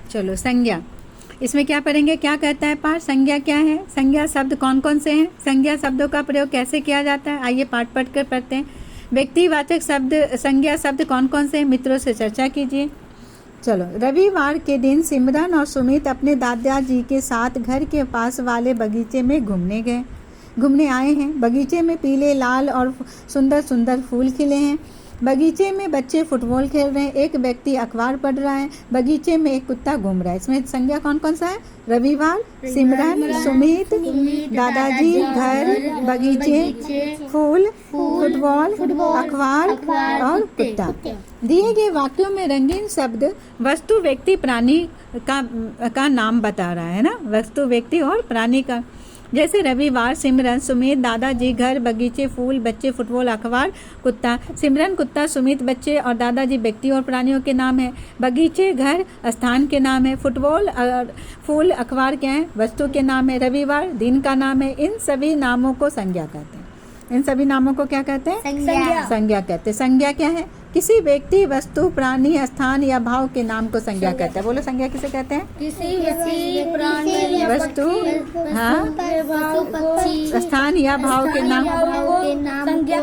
चलो संज्ञा, इसमें क्या पढ़ेंगे, क्या कहता है पाठ, संज्ञा क्या है, संज्ञा शब्द कौन कौन से हैं, संज्ञा शब्दों का प्रयोग कैसे किया जाता है, आइए पाठ पढ़ कर पढ़ते हैं। व्यक्तिवाचक शब्द, संज्ञा शब्द कौन कौन से हैं, मित्रों से चर्चा कीजिए। चलो, रविवार के दिन सिमरन और सुमित अपने दादाजी के साथ घर के पास वाले बगीचे में घूमने आए हैं। बगीचे में पीले, लाल और सुंदर सुंदर फूल खिले हैं। बगीचे में बच्चे फुटबॉल खेल रहे हैं। एक व्यक्ति अखबार पढ़ रहा है। बगीचे में एक कुत्ता घूम रहा है। इसमें संज्ञा कौन कौन सा है, रविवार, सिमरन, सुमित, दादाजी, घर, बगीचे, फूल, फुटबॉल, अखबार और कुत्ता। दिए गए वाक्यों में रंगीन शब्द वस्तु, व्यक्ति, प्राणी का नाम बता रहा है ना, वस्तु, व्यक्ति और प्राणी का। जैसे रविवार, सिमरन, सुमित, दादाजी, घर, बगीचे, फूल, बच्चे, फुटबॉल, अखबार, कुत्ता। सिमरन, कुत्ता, सुमित, बच्चे और दादाजी व्यक्ति और प्राणियों के नाम है। बगीचे, घर, स्थान के नाम है। फुटबॉल और फूल, अखबार क्या है, वस्तु के नाम है। रविवार दिन का नाम है। इन सभी नामों को संज्ञा कहते हैं। इन सभी नामों को क्या कहते हैं, संज्ञा कहते हैं। संज्ञा क्या है, किसी व्यक्ति, वस्तु, प्राणी, स्थान या भाव के नाम को संज्ञा कहते हैं। बोलो संज्ञा किसे कहते हैं, किसी प्राणी, वस्तु, हाँ, स्थान या भाव के नाम संज्ञा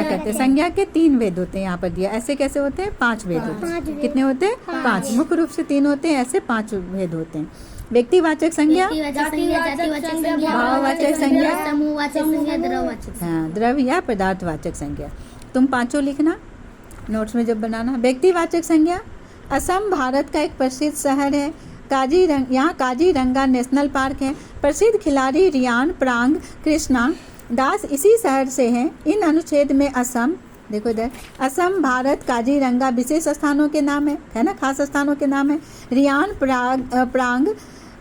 कहते हैं। संज्ञा के 3 भेद होते हैं, यहाँ पर दिया। ऐसे कैसे होते हैं, 5 भेद होते हैं। कितने होते हैं, 5। मुख्य रूप से 3 होते हैं, ऐसे 5 भेद होते हैं। व्यक्तिवाचक संज्ञा, भाववाचक संज्ञा, हाँ, द्रव्य या पदार्थवाचक संज्ञा। तुम 5 लिखना नोट्स में जब बनाना। व्यक्तिवाचक संज्ञा, असम भारत का एक प्रसिद्ध शहर है। यहाँ काजीरंगा नेशनल पार्क है। प्रसिद्ध खिलाड़ी रियान पराग कृष्णा दास इसी शहर से हैं। इन अनुच्छेद में असम, देखो इधर, असम, भारत, काजीरंगा विशेष स्थानों के नाम है ना, खास स्थानों के नाम है। रियान पराग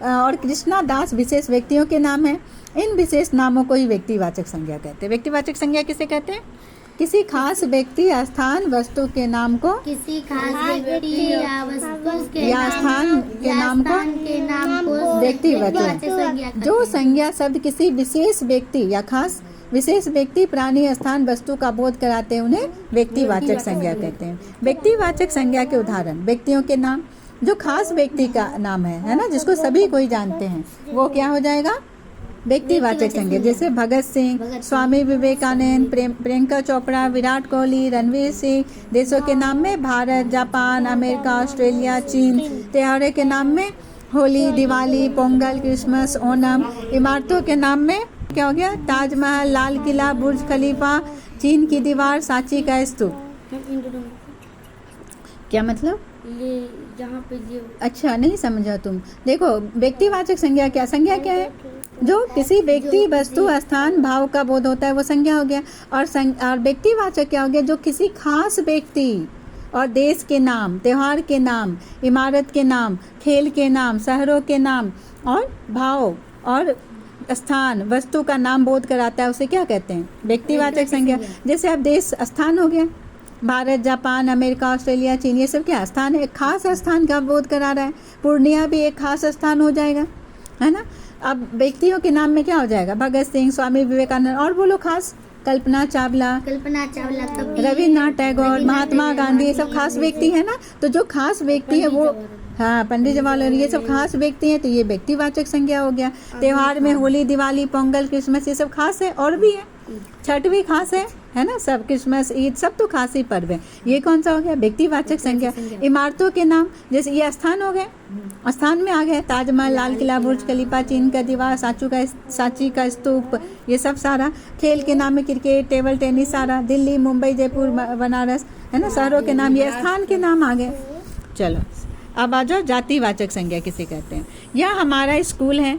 और कृष्णा दास विशेष व्यक्तियों के नाम है। इन विशेष नामों को ही व्यक्तिवाचक संज्ञा कहते हैं। व्यक्तिवाचक संज्ञा किसे कहते हैं, किसी खास व्यक्ति, स्थान, वस्तु के नाम को, किसी खास व्यक्ति या वस्तु या स्थान के नाम को व्यक्तिवाचक। जो संज्ञा शब्द किसी विशेष व्यक्ति या खास विशेष व्यक्ति, प्राणी, स्थान, वस्तु का बोध कराते हैं, उन्हें व्यक्तिवाचक संज्ञा कहते हैं। व्यक्तिवाचक संज्ञा के उदाहरण, व्यक्तियों के नाम, जो खास व्यक्ति का नाम है ना, जिसको सभी कोई जानते हैं, वो क्या हो जाएगा, व्यक्तिवाचक संज्ञा। जैसे भगत सिंह, स्वामी विवेकानंद, प्रियंका चोपड़ा, विराट कोहली, रणवीर सिंह। देशों के नाम में भारत, जापान, अमेरिका, ऑस्ट्रेलिया, चीन। त्योहारों के नाम में होली, दिवाली, पोंगल, क्रिसमस, ओणम। इमारतों के नाम में क्या हो गया, ताजमहल, लाल किला, बुर्ज खलीफा, चीन की दीवार, सांची का स्तूप। क्या मतलब, जहाँ पे अच्छा नहीं समझा तुम। देखो, व्यक्तिवाचक संज्ञा क्या, संज्ञा क्या है, जो किसी व्यक्ति, वस्तु, स्थान, भाव का बोध होता है, वो संज्ञा हो गया। और व्यक्तिवाचक क्या हो गया, जो किसी खास व्यक्ति और देश के नाम, त्योहार के नाम, इमारत के नाम, खेल के नाम, शहरों के नाम और भाव और स्थान, वस्तु का नाम बोध कराता है, उसे क्या कहते हैं, व्यक्तिवाचक संज्ञा। जैसे अब देश, स्थान हो गया, भारत, जापान, अमेरिका, ऑस्ट्रेलिया, चीन, ये सब क्या स्थान है, एक खास स्थान का बोध करा रहा है। पूर्णिया भी एक खास स्थान हो जाएगा, है ना। अब व्यक्तियों के नाम में क्या हो जाएगा, भगत सिंह, स्वामी विवेकानंद, और बोलो खास, कल्पना चावला, रविन्द्रनाथ टैगोर, महात्मा गांधी, ये सब खास व्यक्ति है ना। तो जो खास व्यक्ति है वो, हाँ, पंडित जवाहरलाल, ये सब खास व्यक्ति हैं, तो ये व्यक्तिवाचक संज्ञा हो गया। त्योहार में होली, दिवाली, पोंगल, क्रिसमस, ये सब खास है। और भी है, छठ भी खास है ना, सब क्रिसमस, ईद, सब तो खास ही पर्व है। ये कौन सा हो गया, व्यक्तिवाचक संज्ञा। इमारतों के नाम, जैसे ये स्थान हो गए, स्थान में आ गए ताजमहल, लाल किला, बुर्ज खलीफा, चीन का दीवार, सांची का स्तूप, ये सब सारा। खेल के नाम में क्रिकेट, टेबल टेनिस, सारा। दिल्ली, मुंबई, जयपुर, बनारस, है ना, शहरों के नाम, ये स्थान के नाम आ गए। चलो अब आ जाओ, जातिवाचक संज्ञा किसे कहते हैं। यह हमारा स्कूल है,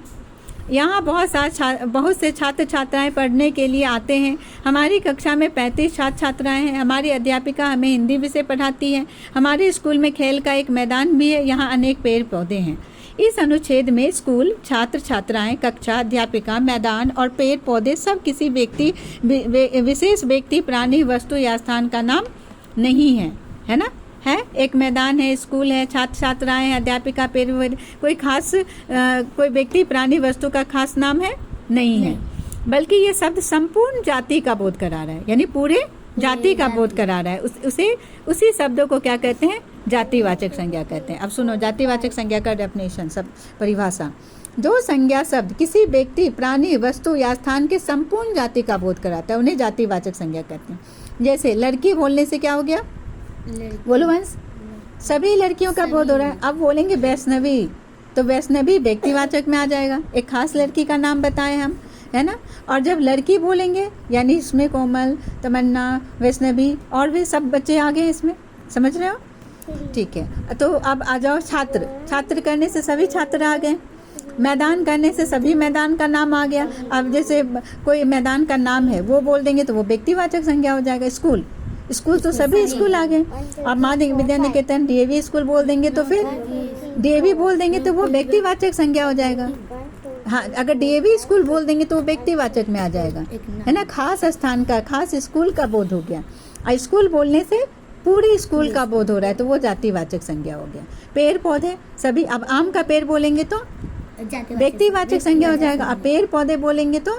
यहाँ बहुत से छात्र छात्राएं पढ़ने के लिए आते हैं। हमारी कक्षा में 35 छात्र छात्राएं हैं। हमारी अध्यापिका हमें हिंदी विषय पढ़ाती है। हमारे स्कूल में खेल का एक मैदान भी है। यहाँ अनेक पेड़ पौधे हैं। इस अनुच्छेद में स्कूल, छात्र छात्राएं, कक्षा, अध्यापिका, मैदान और पेड़ पौधे सब किसी व्यक्ति, विशेष व्यक्ति, प्राणी, वस्तु या स्थान का नाम नहीं है ना। है, एक मैदान है, स्कूल है, छात्र छात्राएं हैं, अध्यापिका, पेड़, कोई खास कोई व्यक्ति, प्राणी, वस्तु का खास नाम है नहीं है, बल्कि ये शब्द संपूर्ण जाति का बोध करा रहा है, यानी पूरे जाति का बोध करा रहा है। उसी शब्दों को क्या कहते हैं, जातिवाचक संज्ञा कहते हैं। अब सुनो जातिवाचक संज्ञा का डेफिनेशन, सब परिभाषा। जो संज्ञा शब्द किसी व्यक्ति, प्राणी, वस्तु या स्थान के संपूर्ण जाति का बोध कराता है उन्हें जातिवाचक संज्ञा कहते हैं। जैसे लड़की बोलने से क्या हो गया, बोलो वंश, सभी लड़कियों का बोध हो रहा है। अब बोलेंगे वैष्णवी, तो वैष्णवी व्यक्तिवाचक में आ जाएगा, एक खास लड़की का नाम बताए हम, है ना। और जब लड़की बोलेंगे यानी इसमें कोमल, तमन्ना, वैष्णवी और भी सब बच्चे आ गए इसमें, समझ रहे हो, ठीक है। तो अब आ जाओ छात्र, छात्र करने से सभी छात्र आ गए, मैदान करने से सभी मैदान का नाम आ गया। अब जैसे कोई मैदान का नाम है वो बोल देंगे तो वो व्यक्तिवाचक संज्ञा हो जाएगा। स्कूल, स्कूल तो सभी स्कूल आ गए। अब माध्यमिक विद्या निकेतन डीएवी स्कूल बोल देंगे तो फिर डीएवी बोल देंगे तो वो व्यक्तिवाचक संज्ञा हो जाएगा। हाँ, अगर डीएवी स्कूल बोल देंगे तो वो व्यक्तिवाचक में आ जाएगा, है ना। खास स्थान का, खास स्कूल का बोध हो गया। और स्कूल बोलने से पूरी स्कूल का बोध हो रहा है तो वो जातिवाचक संज्ञा हो गया। पेड़ पौधे सभी, अब आम का पेड़ बोलेंगे तो व्यक्तिवाचक संज्ञा हो जाएगा। अब पेड़ पौधे बोलेंगे तो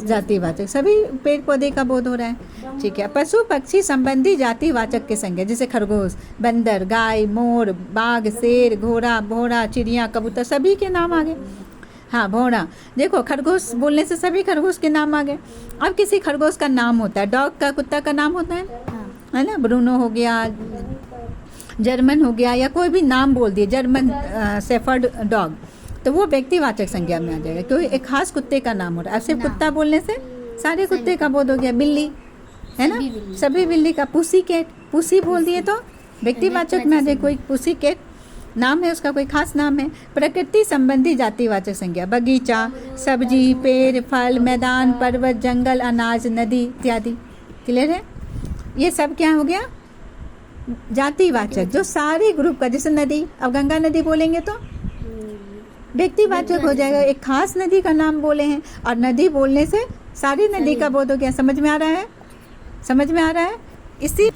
जातिवाचक, सभी पेड़ पौधे का बोध हो रहा है, ठीक है। पशु पक्षी संबंधी जातिवाचक के संज्ञा, जैसे खरगोश, बंदर, गाय, मोर, बाघ, शेर, घोड़ा, भौरा, चिड़िया, कबूतर, सभी के नाम आ गए। हाँ, भौरा, देखो खरगोश बोलने से सभी खरगोश के नाम आ गए। अब किसी खरगोश का नाम होता है, डॉग का, कुत्ता का नाम होता है ना, ब्रूनो हो गया, जर्मन हो गया, या कोई भी नाम बोल दिए, जर्मन शेफर्ड डॉग, तो वो व्यक्तिवाचक संज्ञा में आ जाएगा क्योंकि एक खास कुत्ते का नाम हो रहा है। अब सिर्फ कुत्ता बोलने से सारे कुत्ते का बोध हो गया। बिल्ली, है ना, सभी बिल्ली का। पुसी कैट, पुसी बोल दिए तो व्यक्तिवाचक में आ जाए, कोई पुसी कैट नाम है, उसका कोई खास नाम है। प्रकृति संबंधी जातिवाचक संज्ञा, बगीचा, सब्जी, पेड़, फल, मैदान, पर्वत, जंगल, अनाज, नदी इत्यादि। क्लियर है, ये सब क्या हो गया, जातिवाचक, जो सारे ग्रुप का। जैसे नदी, अब गंगा नदी बोलेंगे तो व्यक्तिवाचक हो जाएगा, एक खास नदी का नाम बोले हैं, और नदी बोलने से सारी नदी का बोध हो गया। समझ में आ रहा है, समझ में आ रहा है। इसी,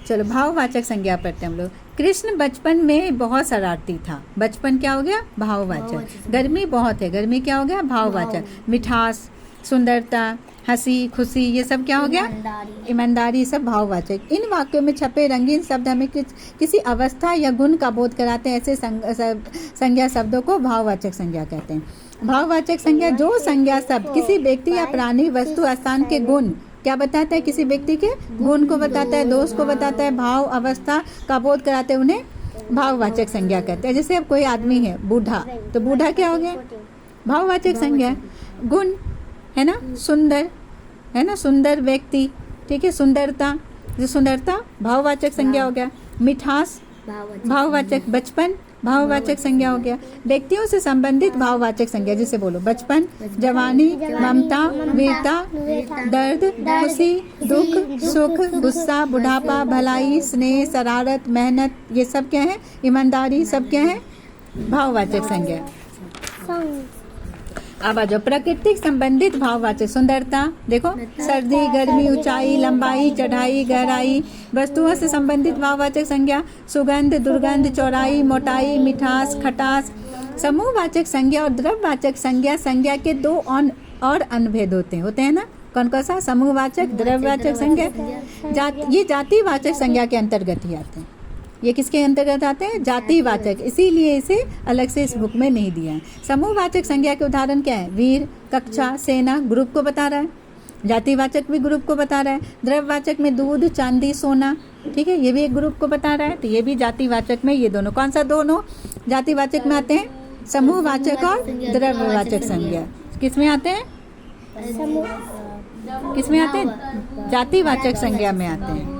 चलो भाववाचक संज्ञा पढ़ते हैं हम लोग। कृष्ण बचपन में बहुत शरारती था, बचपन क्या हो गया, भाववाचक। गर्मी बहुत है, गर्मी क्या हो गया, भाववाचक। मिठास, सुंदरता, हंसी, खुशी, ये सब क्या हो गया, ईमानदारी, सब भाववाचक। इन वाक्यों में छपे रंगीन शब्द हमें किसी अवस्था या गुण का बोध कराते हैं, ऐसे संज्ञा शब्दों को भाववाचक संज्ञा कहते हैं। भाववाचक संज्ञा, जो संज्ञा शब्द किसी व्यक्ति या प्राणी, वस्तु, स्थान के गुण क्या बताता है, किसी व्यक्ति के गुण को बताता है, दोष को बताता है, भाव, अवस्था का बोध कराते हैं, उन्हें भाववाचक संज्ञा कहते हैं। जैसे अब कोई आदमी है बूढ़ा, तो बूढ़ा क्या हो गया, भाववाचक संज्ञा। गुण है ना, सुंदर, है ना, सुंदर व्यक्ति, ठीक है। सुंदरता, जो सुंदरता भाववाचक संज्ञा हो गया। मिठास भाववाचक, बचपन भाववाचक संज्ञा हो गया। व्यक्तियों से संबंधित भाववाचक संज्ञा, जैसे बोलो बचपन, जवानी, ममता, वीरता, दर्द, खुशी, दुख, सुख, गुस्सा, बुढ़ापा, भलाई, स्नेह, शरारत, मेहनत, ये सब क्या है, ईमानदारी, सब क्या है, भाववाचक संज्ञा। अब आ जाओ प्राकृतिक संबंधित भाववाचक। सुंदरता, देखो सर्दी, गर्मी, ऊंचाई, लंबाई, चढ़ाई, गहराई, वस्तुओं से संबंधित भाववाचक संज्ञा। सुगंध, दुर्गंध, चौड़ाई, मोटाई, मिठास, खटास। समूहवाचक संज्ञा और द्रव्यवाचक संज्ञा, संज्ञा के दो और अनभेद होते हैं ना, कौन कौन सा, समूहवाचक, द्रव्यवाचक संज्ञा। ये जातिवाचक संज्ञा के अंतर्गत ही आते हैं। ये किसके अंतर्गत आते हैं, जातिवाचक, इसीलिए इसे अलग से इस बुक में नहीं दिया है। समूहवाचक संज्ञा के उदाहरण क्या है, वीर, कक्षा, सेना, ग्रुप को बता रहा है। जातिवाचक भी ग्रुप को बता रहा है। द्रव्यवाचक में दूध, चांदी, सोना, ठीक है, ये भी एक ग्रुप को बता रहा है, तो ये भी जातिवाचक में, ये दोनों कौन सा, दोनों जातिवाचक में आते हैं, समूहवाचक और द्रव्यवाचक संज्ञा। किस में आते हैं, किस में आते हैं, जातिवाचक संज्ञा में आते हैं।